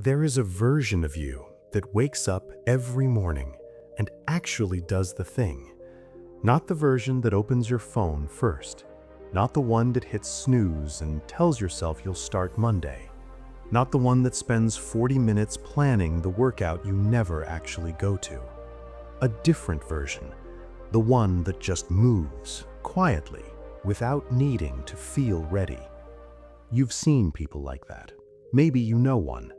There is a version of you that wakes up every morning and actually does the thing. Not the version that opens your phone first. Not the one that hits snooze and tells yourself you'll start Monday. Not the one that spends 40 minutes planning the workout you never actually go to. A different version. The one that just moves, quietly, without needing to feel ready. You've seen people like that. Maybe you know one.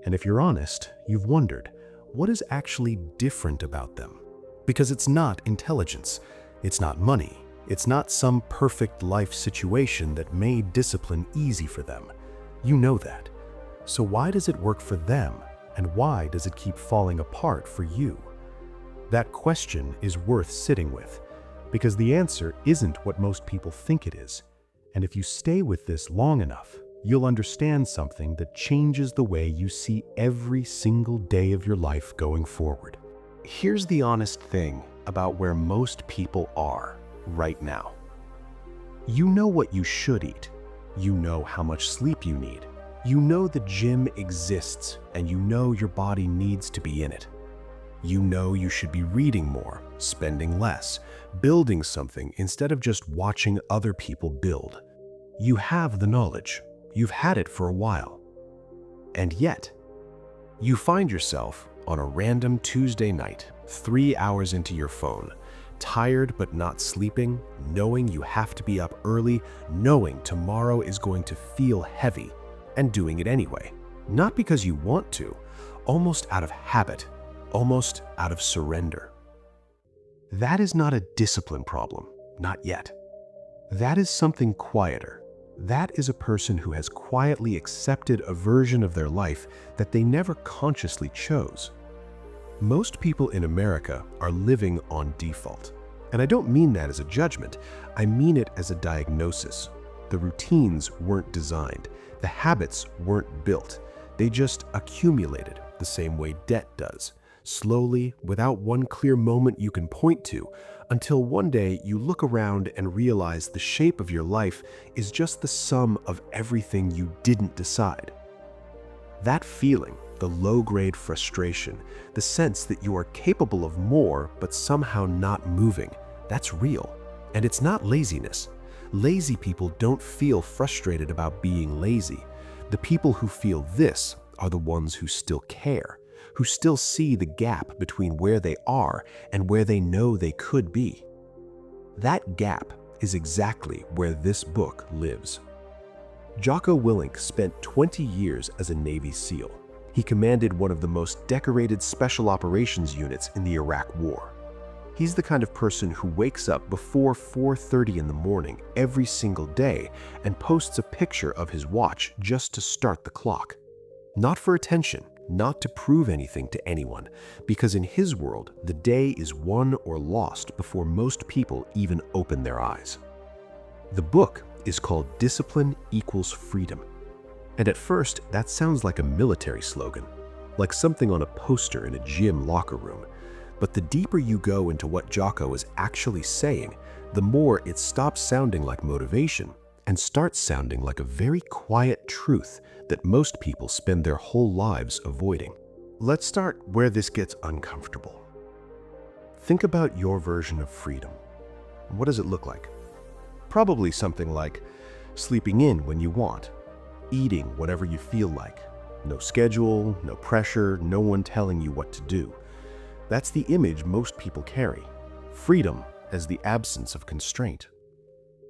And if you're honest, you've wondered, what is actually different about them? Because it's not intelligence, it's not money, it's not some perfect life situation that made discipline easy for them. You know that. So why does it work for them, and why does it keep falling apart for you? That question is worth sitting with, because the answer isn't what most people think it is. And if you stay with this long enough, you'll understand something that changes the way you see every single day of your life going forward. Here's the honest thing about where most people are right now. You know what you should eat. You know how much sleep you need. You know the gym exists, and you know your body needs to be in it. You know you should be reading more, spending less, building something instead of just watching other people build. You have the knowledge. You've had it for a while. And yet, you find yourself on a random Tuesday night, 3 hours into your phone, tired but not sleeping, knowing you have to be up early, knowing tomorrow is going to feel heavy, and doing it anyway. Not because you want to, almost out of habit, almost out of surrender. That is not a discipline problem, not yet. That is something quieter. That is a person who has quietly accepted a version of their life that they never consciously chose. Most people in America are living on default. And I don't mean that as a judgment, I mean it as a diagnosis. The routines weren't designed, the habits weren't built, they just accumulated the same way debt does, slowly, without one clear moment you can point to, until one day you look around and realize the shape of your life is just the sum of everything you didn't decide. That feeling, the low-grade frustration, the sense that you are capable of more but somehow not moving, that's real. And it's not laziness. Lazy people don't feel frustrated about being lazy. The people who feel this are the ones who still care, who still see the gap between where they are and where they know they could be. That gap is exactly where this book lives. Jocko Willink spent 20 years as a Navy SEAL. He commanded one of the most decorated special operations units in the Iraq War. He's the kind of person who wakes up before 4:30 in the morning every single day and posts a picture of his watch just to start the clock. Not for attention, not to prove anything to anyone, because in his world, the day is won or lost before most people even open their eyes. The book is called Discipline Equals Freedom. And at first, that sounds like a military slogan, like something on a poster in a gym locker room. But the deeper you go into what Jocko is actually saying, the more it stops sounding like motivation and starts sounding like a very quiet truth that most people spend their whole lives avoiding. Let's start where this gets uncomfortable. Think about your version of freedom. What does it look like? Probably something like sleeping in when you want, eating whatever you feel like, no schedule, no pressure, no one telling you what to do. That's the image most people carry, freedom as the absence of constraint.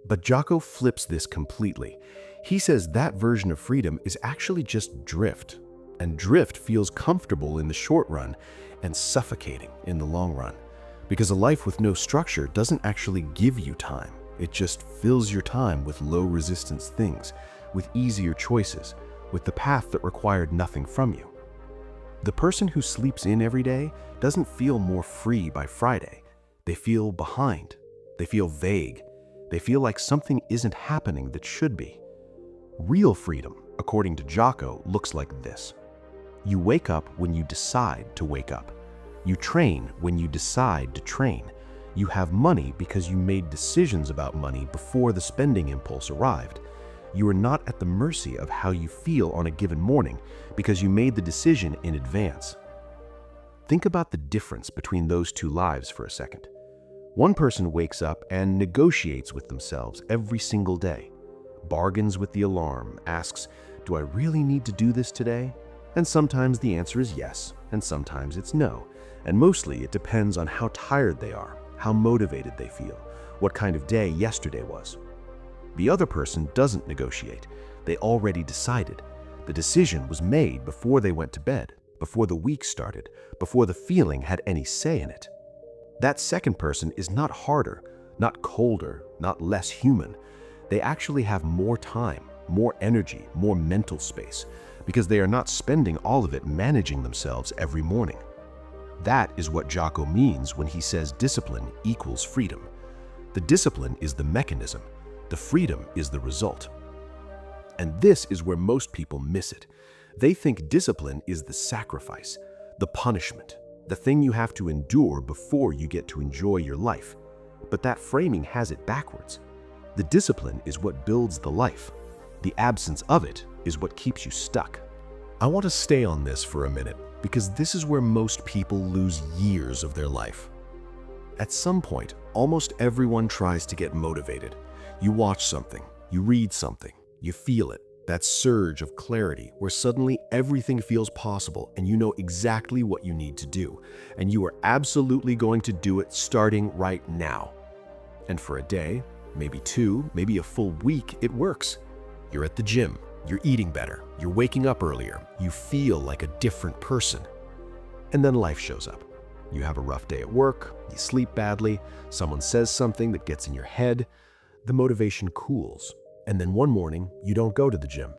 But Jocko flips this completely. He says that version of freedom is actually just drift, and drift feels comfortable in the short run and suffocating in the long run, because a life with no structure doesn't actually give you time. It just fills your time with low-resistance things, with easier choices, with the path that required nothing from you. The person who sleeps in every day doesn't feel more free by Friday. They feel behind. They feel vague. They feel like something isn't happening that should be. Real freedom, according to Jocko, looks like this. You wake up when you decide to wake up. You train when you decide to train. You have money because you made decisions about money before the spending impulse arrived. You are not at the mercy of how you feel on a given morning because you made the decision in advance. Think about the difference between those two lives for a second. One person wakes up and negotiates with themselves every single day, bargains with the alarm, asks, "Do I really need to do this today?" And sometimes the answer is yes, and sometimes it's no. And mostly it depends on how tired they are, how motivated they feel, what kind of day yesterday was. The other person doesn't negotiate. They already decided. The decision was made before they went to bed, before the week started, before the feeling had any say in it. That second person is not harder, not colder, not less human. They actually have more time, more energy, more mental space, because they are not spending all of it managing themselves every morning. That is what Jocko means when he says discipline equals freedom. The discipline is the mechanism, the freedom is the result. And this is where most people miss it. They think discipline is the sacrifice, the punishment, the thing you have to endure before you get to enjoy your life. But that framing has it backwards. The discipline is what builds the life. The absence of it is what keeps you stuck. I want to stay on this for a minute because this is where most people lose years of their life. At some point, almost everyone tries to get motivated. You watch something, you read something, you feel it, that surge of clarity where suddenly everything feels possible and you know exactly what you need to do, and you are absolutely going to do it starting right now. And for a day, maybe two, maybe a full week, it works. You're at the gym, you're eating better, you're waking up earlier, you feel like a different person. And then life shows up. You have a rough day at work, you sleep badly, someone says something that gets in your head, the motivation cools. And then one morning, you don't go to the gym.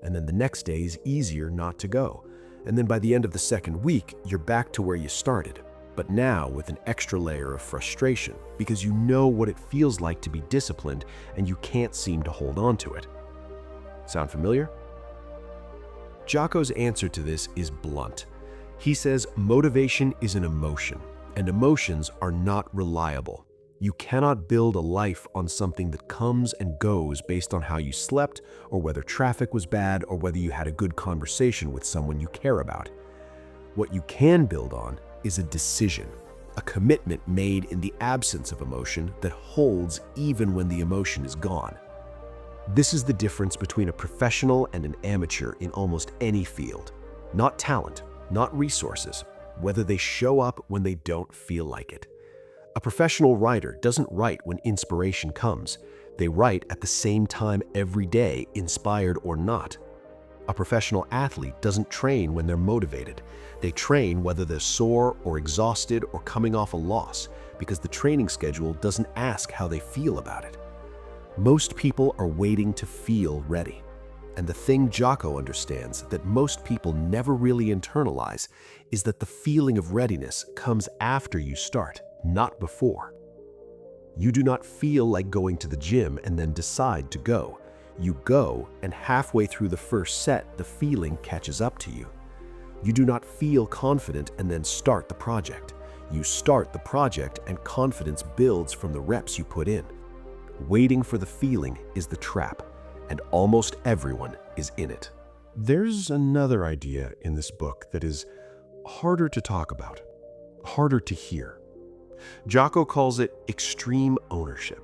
And then the next day is easier not to go. And then by the end of the second week, you're back to where you started, but now with an extra layer of frustration because you know what it feels like to be disciplined and you can't seem to hold on to it. Sound familiar? Jocko's answer to this is blunt. He says motivation is an emotion, and emotions are not reliable. You cannot build a life on something that comes and goes based on how you slept, or whether traffic was bad, or whether you had a good conversation with someone you care about. What you can build on is a decision, a commitment made in the absence of emotion that holds even when the emotion is gone. This is the difference between a professional and an amateur in almost any field. Not talent, not resources, whether they show up when they don't feel like it. A professional writer doesn't write when inspiration comes. They write at the same time every day, inspired or not. A professional athlete doesn't train when they're motivated. They train whether they're sore or exhausted or coming off a loss, because the training schedule doesn't ask how they feel about it. Most people are waiting to feel ready. And the thing Jocko understands that most people never really internalize is that the feeling of readiness comes after you start, not before. You do not feel like going to the gym and then decide to go. You go, and halfway through the first set, the feeling catches up to you. You do not feel confident and then start the project. You start the project and confidence builds from the reps you put in. Waiting for the feeling is the trap, and almost everyone is in it. There's another idea in this book that is harder to talk about, harder to hear. Jocko calls it extreme ownership.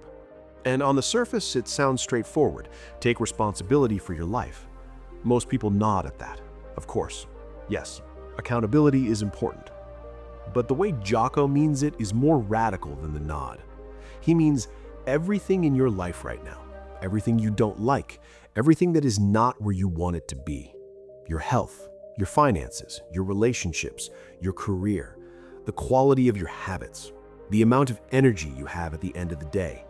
And on the surface, it sounds straightforward. Take responsibility for your life. Most people nod at that. Of course, yes, accountability is important. But the way Jocko means it is more radical than the nod. He means everything in your life right now, everything you don't like, everything that is not where you want it to be. Your health, your finances, your relationships, your career, the quality of your habits, the amount of energy you have at the end of the day.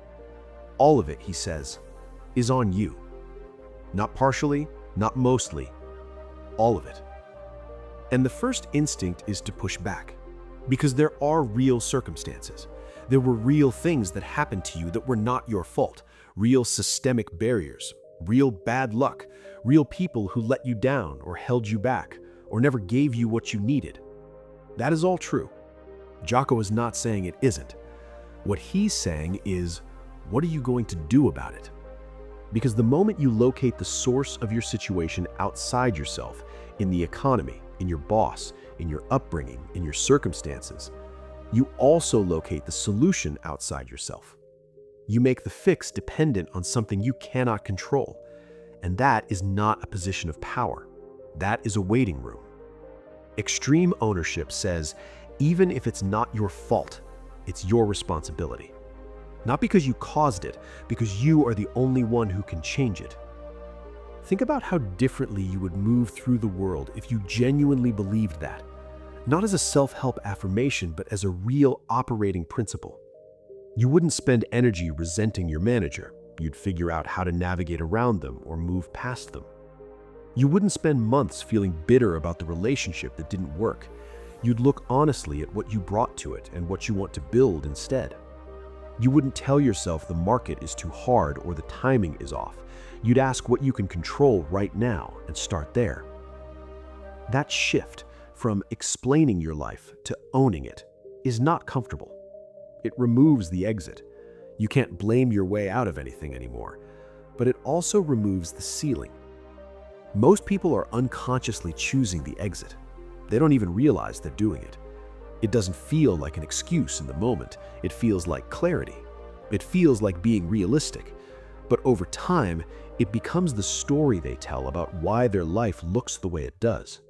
All of it, he says, is on you. Not partially, not mostly, all of it. And the first instinct is to push back, because there are real circumstances. There were real things that happened to you that were not your fault, real systemic barriers, real bad luck, real people who let you down or held you back or never gave you what you needed. That is all true. Jocko is not saying it isn't. What he's saying is, what are you going to do about it? Because the moment you locate the source of your situation outside yourself, in the economy, in your boss, in your upbringing, in your circumstances, you also locate the solution outside yourself. You make the fix dependent on something you cannot control, and that is not a position of power. That is a waiting room. Extreme ownership says, even if it's not your fault, it's your responsibility. Not because you caused it, because you are the only one who can change it. Think about how differently you would move through the world if you genuinely believed that. Not as a self-help affirmation, but as a real operating principle. You wouldn't spend energy resenting your manager. You'd figure out how to navigate around them or move past them. You wouldn't spend months feeling bitter about the relationship that didn't work. You'd look honestly at what you brought to it and what you want to build instead. You wouldn't tell yourself the market is too hard or the timing is off. You'd ask what you can control right now and start there. That shift from explaining your life to owning it is not comfortable. It removes the exit. You can't blame your way out of anything anymore, but it also removes the ceiling. Most people are unconsciously choosing the exit. They don't even realize they're doing it. It doesn't feel like an excuse in the moment. It feels like clarity. It feels like being realistic. But over time, it becomes the story they tell about why their life looks the way it does.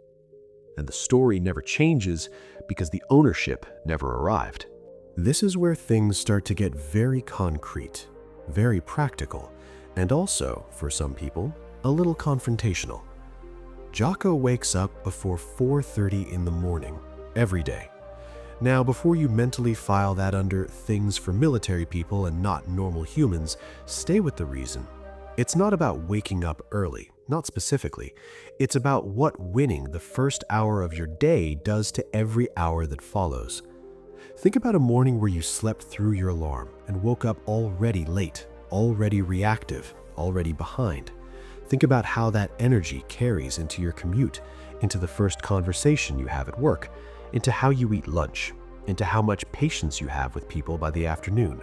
And the story never changes because the ownership never arrived. This is where things start to get very concrete, very practical, and also, for some people, a little confrontational. Jocko wakes up before 4:30 in the morning, every day. Now, before you mentally file that under things for military people and not normal humans, stay with the reason. It's not about waking up early, not specifically. It's about what winning the first hour of your day does to every hour that follows. Think about a morning where you slept through your alarm and woke up already late, already reactive, already behind. Think about how that energy carries into your commute, into the first conversation you have at work, into how you eat lunch, into how much patience you have with people by the afternoon.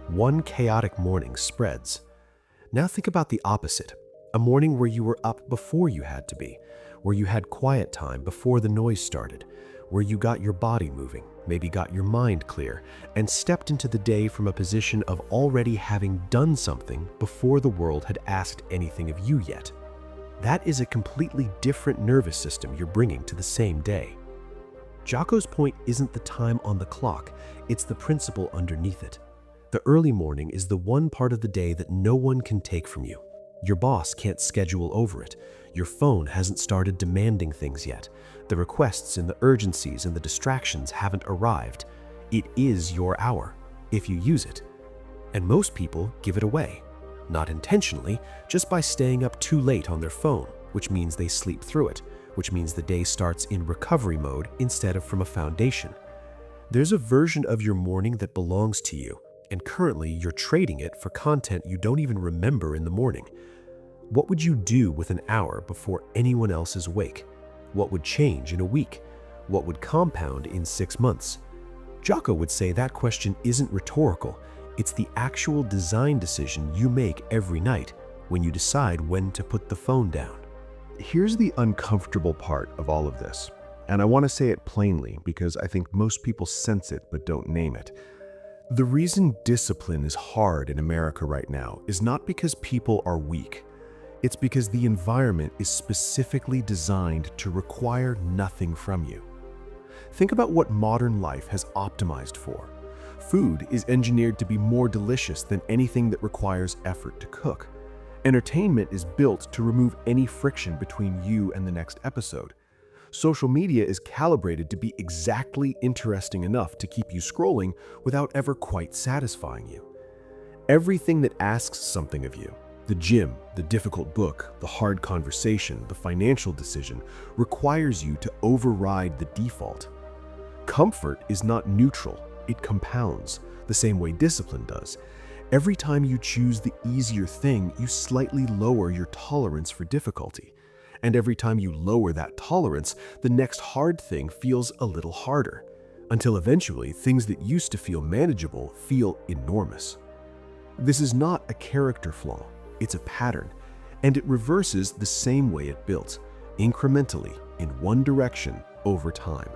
One chaotic morning spreads. Now think about the opposite, a morning where you were up before you had to be, where you had quiet time before the noise started, where you got your body moving, maybe got your mind clear, and stepped into the day from a position of already having done something before the world had asked anything of you yet. That is a completely different nervous system you're bringing to the same day. Jocko's point isn't the time on the clock, it's the principle underneath it. The early morning is the one part of the day that no one can take from you. Your boss can't schedule over it. Your phone hasn't started demanding things yet. The requests and the urgencies and the distractions haven't arrived. It is your hour, if you use it. And most people give it away. Not intentionally, just by staying up too late on their phone, which means they sleep through it, which means the day starts in recovery mode instead of from a foundation. There's a version of your morning that belongs to you, and currently you're trading it for content you don't even remember in the morning. What would you do with an hour before anyone else is awake? What would change in a week? What would compound in 6 months? Jocko would say that question isn't rhetorical. It's the actual design decision you make every night when you decide when to put the phone down. Here's the uncomfortable part of all of this, and I want to say it plainly because I think most people sense it but don't name it. The reason discipline is hard in America right now is not because people are weak. It's because the environment is specifically designed to require nothing from you. Think about what modern life has optimized for. Food is engineered to be more delicious than anything that requires effort to cook. Entertainment is built to remove any friction between you and the next episode. Social media is calibrated to be exactly interesting enough to keep you scrolling without ever quite satisfying you. Everything that asks something of you, the gym, the difficult book, the hard conversation, the financial decision, requires you to override the default. Comfort is not neutral, it compounds, the same way discipline does. Every time you choose the easier thing, you slightly lower your tolerance for difficulty. And every time you lower that tolerance, the next hard thing feels a little harder, until eventually things that used to feel manageable feel enormous. This is not a character flaw. It's a pattern, and it reverses the same way it built, incrementally, in one direction, over time.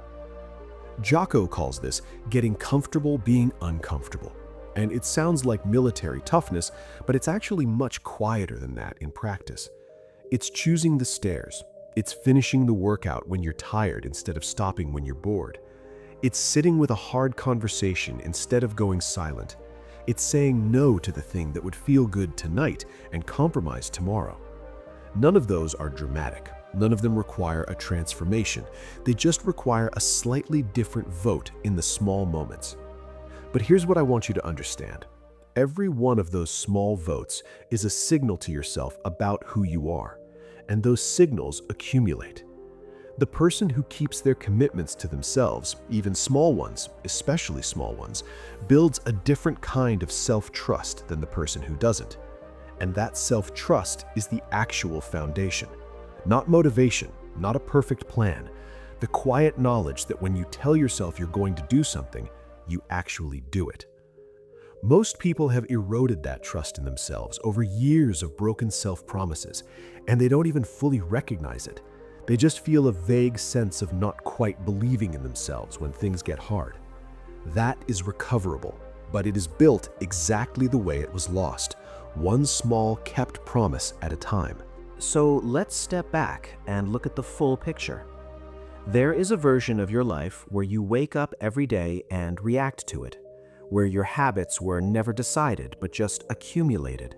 Jocko calls this getting comfortable being uncomfortable. And it sounds like military toughness, but it's actually much quieter than that in practice. It's choosing the stairs. It's finishing the workout when you're tired instead of stopping when you're bored. It's sitting with a hard conversation instead of going silent. It's saying no to the thing that would feel good tonight and compromise tomorrow. None of those are dramatic. None of them require a transformation. They just require a slightly different vote in the small moments. But here's what I want you to understand. Every one of those small votes is a signal to yourself about who you are, and those signals accumulate. The person who keeps their commitments to themselves, even small ones, especially small ones, builds a different kind of self-trust than the person who doesn't. And that self-trust is the actual foundation. Not motivation, not a perfect plan. The quiet knowledge that when you tell yourself you're going to do something, you actually do it. Most people have eroded that trust in themselves over years of broken self-promises, and they don't even fully recognize it. They just feel a vague sense of not quite believing in themselves when things get hard. That is recoverable, but it is built exactly the way it was lost, one small kept promise at a time. So let's step back and look at the full picture. There is a version of your life where you wake up every day and react to it, where your habits were never decided but just accumulated,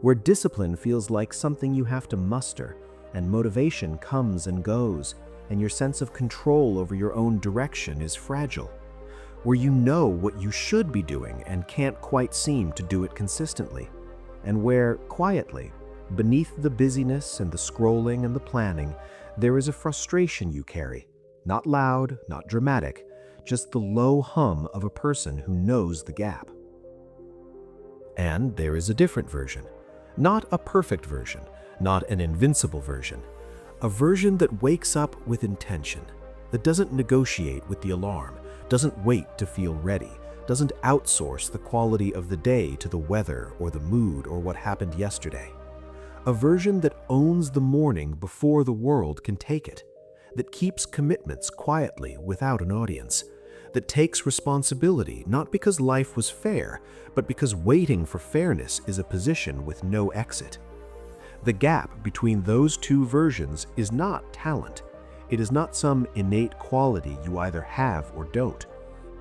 where discipline feels like something you have to muster, and motivation comes and goes, and your sense of control over your own direction is fragile, where you know what you should be doing and can't quite seem to do it consistently, and where, quietly, beneath the busyness and the scrolling and the planning, there is a frustration you carry, not loud, not dramatic, just the low hum of a person who knows the gap. And there is a different version, not a perfect version, not an invincible version, a version that wakes up with intention, that doesn't negotiate with the alarm, doesn't wait to feel ready, doesn't outsource the quality of the day to the weather or the mood or what happened yesterday. A version that owns the morning before the world can take it, that keeps commitments quietly without an audience, that takes responsibility not because life was fair, but because waiting for fairness is a position with no exit. The gap between those two versions is not talent. It is not some innate quality you either have or don't.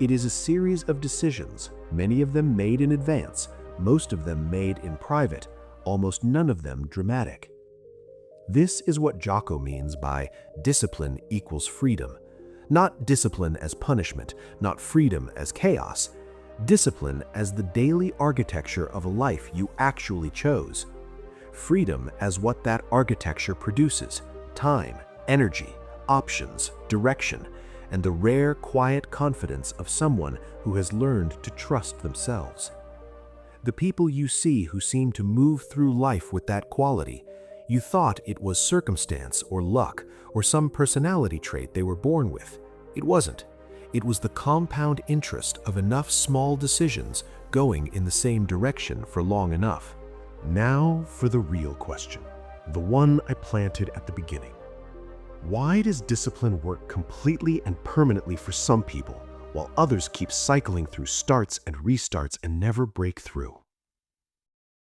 It is a series of decisions, many of them made in advance, most of them made in private, almost none of them dramatic. This is what Jocko means by discipline equals freedom. Not discipline as punishment, not freedom as chaos. Discipline as the daily architecture of a life you actually chose. Freedom as what that architecture produces: time, energy, options, direction, and the rare, quiet confidence of someone who has learned to trust themselves. The people you see who seem to move through life with that quality, you thought it was circumstance or luck or some personality trait they were born with. It wasn't. It was the compound interest of enough small decisions going in the same direction for long enough. Now for the real question, the one I planted at the beginning. Why does discipline work completely and permanently for some people, while others keep cycling through starts and restarts and never break through?